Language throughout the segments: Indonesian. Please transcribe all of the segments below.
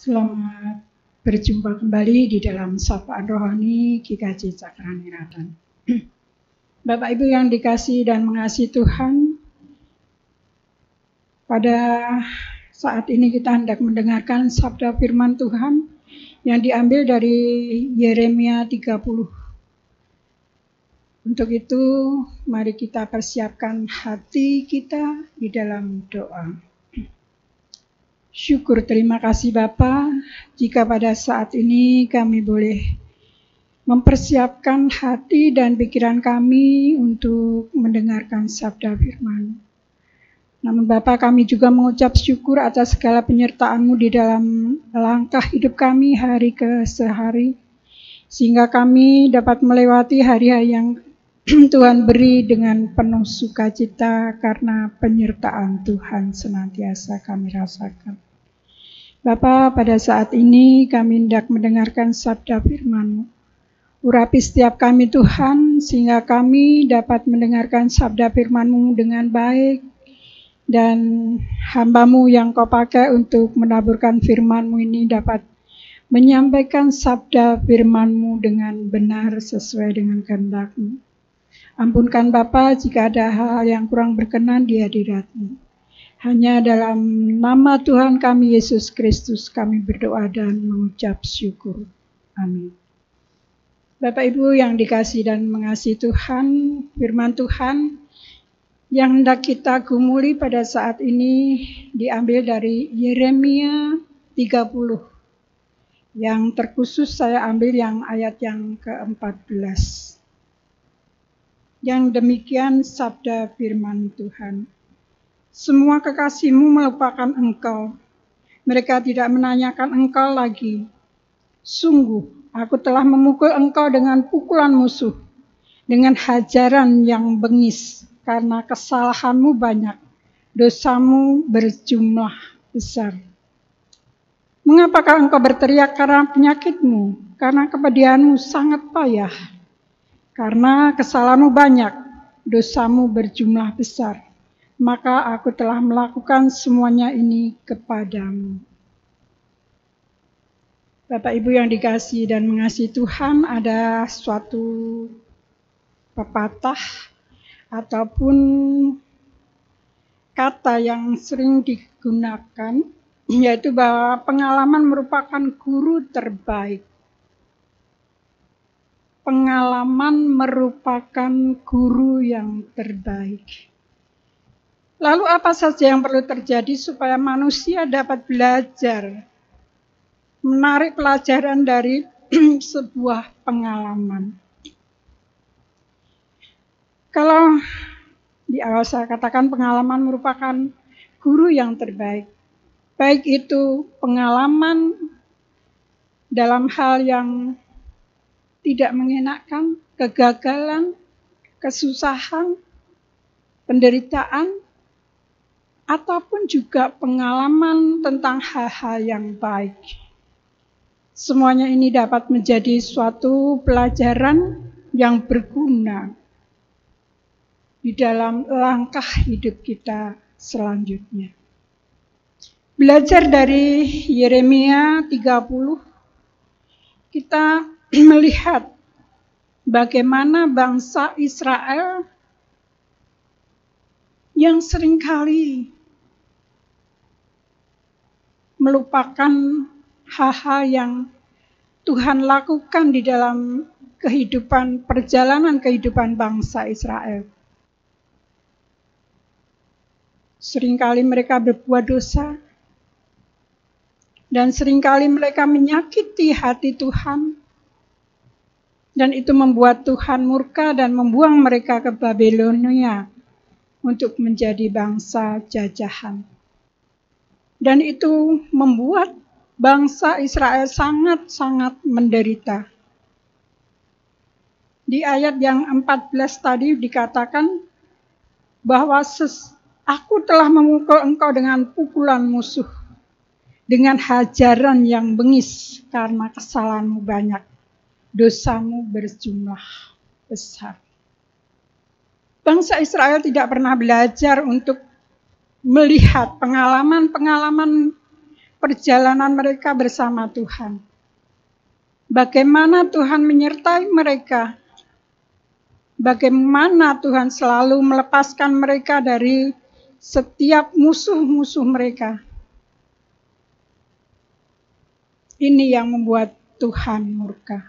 Selamat berjumpa kembali di dalam Sapaan Rohani GKJ Cakraniratan. Bapak Ibu yang dikasihi dan mengasihi Tuhan, pada saat ini kita hendak mendengarkan sabda firman Tuhan yang diambil dari Yeremia 30. Untuk itu, mari kita persiapkan hati kita di dalam doa. Syukur terima kasih Bapa, jika pada saat ini kami boleh mempersiapkan hati dan pikiran kami untuk mendengarkan sabda firman. Namun Bapa, kami juga mengucap syukur atas segala penyertaan-Mu di dalam langkah hidup kami hari ke sehari, sehingga kami dapat melewati hari-hari yang Tuhan beri dengan penuh sukacita karena penyertaan Tuhan senantiasa kami rasakan. Bapa, pada saat ini kami hendak mendengarkan sabda firman-Mu. Urapi setiap kami Tuhan, sehingga kami dapat mendengarkan sabda firman-Mu dengan baik, dan hamba-Mu yang Kau pakai untuk menaburkan firman-Mu ini dapat menyampaikan sabda firman-Mu dengan benar sesuai dengan kehendak-Mu. Ampunkan Bapa jika ada hal yang kurang berkenan di hadirat-Mu. Hanya dalam nama Tuhan kami Yesus Kristus kami berdoa dan mengucap syukur. Amin. Bapak Ibu yang dikasihi dan mengasihi Tuhan, firman Tuhan yang hendak kita gumuli pada saat ini diambil dari Yeremia 30. Yang terkhusus saya ambil yang ayat yang ke-14. Yang demikian sabda firman Tuhan. Semua kekasih-Mu melupakan Engkau. Mereka tidak menanyakan Engkau lagi. Sungguh, aku telah memukul Engkau dengan pukulan musuh, dengan hajaran yang bengis, karena kesalahan-Mu banyak, dosa-Mu berjumlah besar. Mengapakah Engkau berteriak karena penyakit-Mu, karena kepedihan-Mu sangat payah? Karena kesalahan-Mu banyak, dosa-Mu berjumlah besar, maka aku telah melakukan semuanya ini kepadamu. Bapak Ibu yang dikasihi dan mengasihi Tuhan, ada suatu pepatah ataupun kata yang sering digunakan, yaitu bahwa pengalaman merupakan guru terbaik. Pengalaman merupakan guru yang terbaik. Lalu apa saja yang perlu terjadi supaya manusia dapat belajar, menarik pelajaran dari sebuah pengalaman? Kalau di awal saya katakan pengalaman merupakan guru yang terbaik. Baik itu pengalaman dalam hal yang tidak mengenakan, kegagalan, kesusahan, penderitaan, ataupun juga pengalaman tentang hal-hal yang baik. Semuanya ini dapat menjadi suatu pelajaran yang berguna di dalam langkah hidup kita selanjutnya. Belajar dari Yeremia 30, kita melihat bagaimana bangsa Israel yang seringkali melupakan hal-hal yang Tuhan lakukan di dalam perjalanan kehidupan bangsa Israel. Seringkali mereka berbuat dosa, dan seringkali mereka menyakiti hati Tuhan, dan itu membuat Tuhan murka dan membuang mereka ke Babilonia untuk menjadi bangsa jajahan. Dan itu membuat bangsa Israel sangat-sangat menderita. Di ayat yang 14 tadi dikatakan bahwa aku telah memukul engkau dengan pukulan musuh, dengan hajaran yang bengis, karena kesalahanmu banyak, dosamu berjumlah besar. Bangsa Israel tidak pernah belajar untuk melihat pengalaman-pengalaman perjalanan mereka bersama Tuhan. Bagaimana Tuhan menyertai mereka. Bagaimana Tuhan selalu melepaskan mereka dari setiap musuh-musuh mereka. Ini yang membuat Tuhan murka.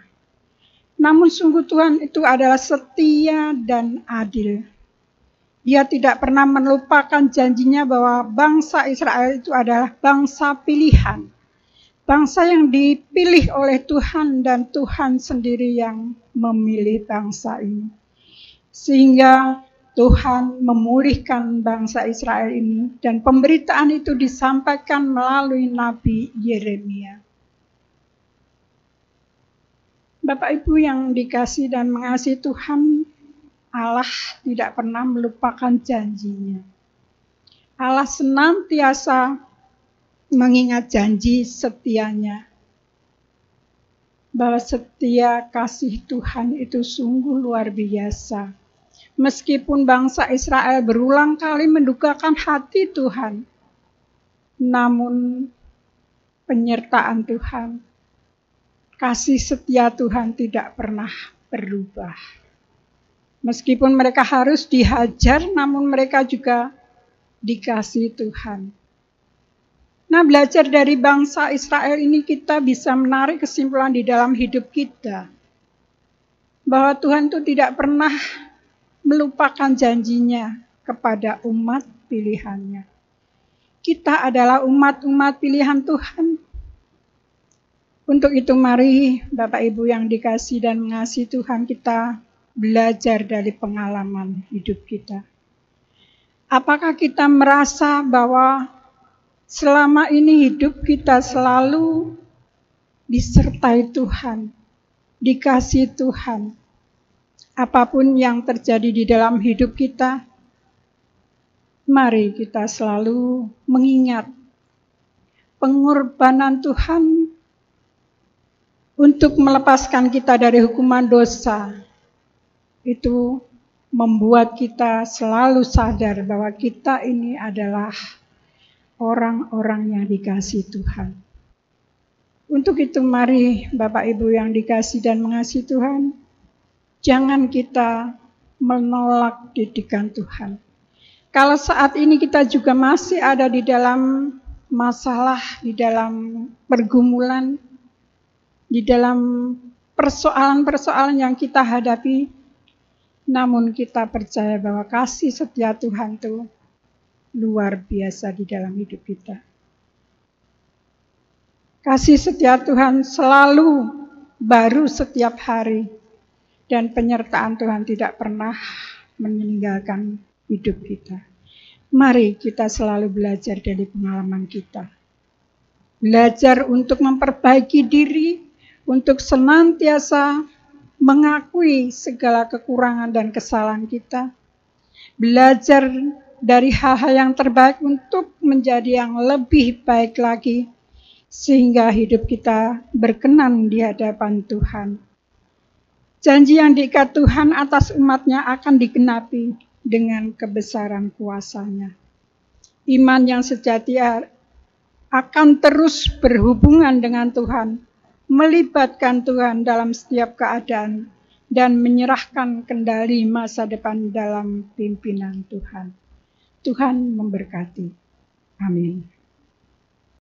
Namun sungguh Tuhan itu adalah setia dan adil. Dia tidak pernah melupakan janjinya bahwa bangsa Israel itu adalah bangsa pilihan. Bangsa yang dipilih oleh Tuhan dan Tuhan sendiri yang memilih bangsa ini. Sehingga Tuhan memulihkan bangsa Israel ini dan pemberitaan itu disampaikan melalui Nabi Yeremia. Bapak Ibu yang dikasihi dan mengasihi Tuhan, Allah tidak pernah melupakan janjinya. Allah senantiasa mengingat janji setianya. Bahwa setia kasih Tuhan itu sungguh luar biasa. Meskipun bangsa Israel berulang kali mendukakan hati Tuhan, namun penyertaan Tuhan, kasih setia Tuhan tidak pernah berubah. Meskipun mereka harus dihajar, namun mereka juga dikasihi Tuhan. Nah, belajar dari bangsa Israel ini kita bisa menarik kesimpulan di dalam hidup kita. Bahwa Tuhan itu tidak pernah melupakan janjinya kepada umat pilihannya. Kita adalah umat-umat pilihan Tuhan. Untuk itu mari Bapak Ibu yang dikasihi dan mengasihi Tuhan, kita belajar dari pengalaman hidup kita. Apakah kita merasa bahwa selama ini hidup kita selalu disertai Tuhan, dikasihi Tuhan? Apapun yang terjadi di dalam hidup kita, mari kita selalu mengingat pengorbanan Tuhan untuk melepaskan kita dari hukuman dosa. Itu membuat kita selalu sadar bahwa kita ini adalah orang-orang yang dikasihi Tuhan. Untuk itu mari Bapak Ibu yang dikasihi dan mengasihi Tuhan, jangan kita menolak didikan Tuhan. Kalau saat ini kita juga masih ada di dalam masalah, di dalam pergumulan, di dalam persoalan-persoalan yang kita hadapi, namun kita percaya bahwa kasih setia Tuhan itu luar biasa di dalam hidup kita. Kasih setia Tuhan selalu baru setiap hari. Dan penyertaan Tuhan tidak pernah meninggalkan hidup kita. Mari kita selalu belajar dari pengalaman kita. Belajar untuk memperbaiki diri, untuk senantiasa mengakui segala kekurangan dan kesalahan kita. Belajar dari hal-hal yang terbaik untuk menjadi yang lebih baik lagi, sehingga hidup kita berkenan di hadapan Tuhan. Janji yang diikat Tuhan atas umatnya akan digenapi dengan kebesaran kuasa-Nya. Iman yang sejati akan terus berhubungan dengan Tuhan, melibatkan Tuhan dalam setiap keadaan, dan menyerahkan kendali masa depan dalam pimpinan Tuhan. Tuhan memberkati. Amin.